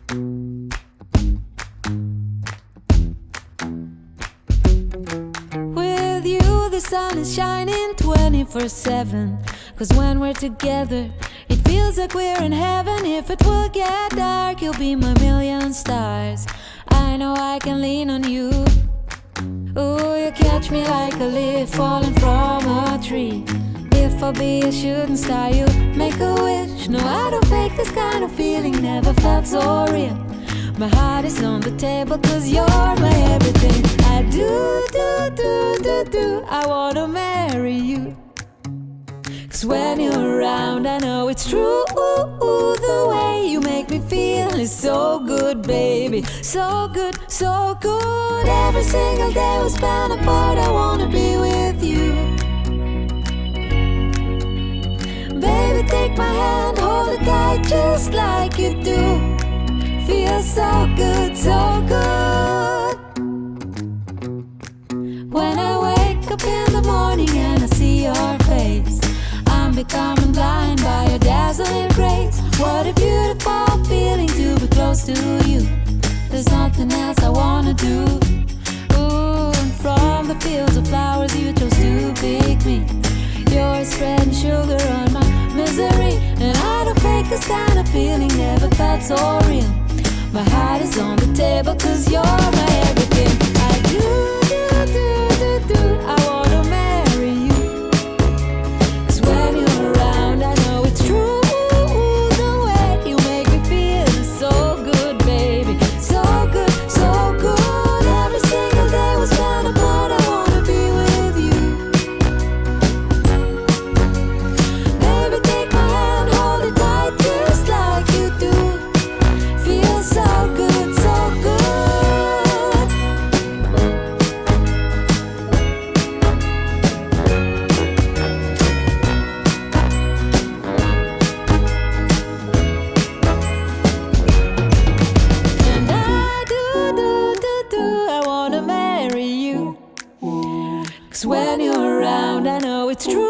With you the sun is shining 24/7. 'Cause when we're together it feels like we're in heaven. If it will get dark, you'll be my million stars. I know I can lean on you. Ooh, you catch me like a leaf falling from a tree. If I'll be a shooting star, you make a wish. No, I don't fake this kind of feeling, never felt so real. My heart is on the table 'cause you're my everything. I do, I wanna marry you. 'Cause when you're around I know it's true. The way you make me feel is so good, baby. So good, so good. Every single day we spend apart, I wanna be with you. Baby, take my hand, hold it tight just like you do. Feels so good, so good. When I wake up in the morning and I see your face, I'm becoming blind by your dazzling grace. What a beautiful feeling to be close to you. There's nothing else I wanna do. Ooh, and from the fields of flowers you chose to pick me. You're spreading sugar on my misery. And I don't fake this kind of feeling, never felt so real. My heart is on the table 'cause you're my everything. I do, I wanna marry you. 'Cause when you're around I know it's true. The way you make me feel is so good, baby. So good, so good. Every single day we spend apart, I wanna be with you. Baby, take my hand, hold it tight just like you do. Feels so good, so good. And I do, I wanna marry you. 'Cause when you're around I know it's true.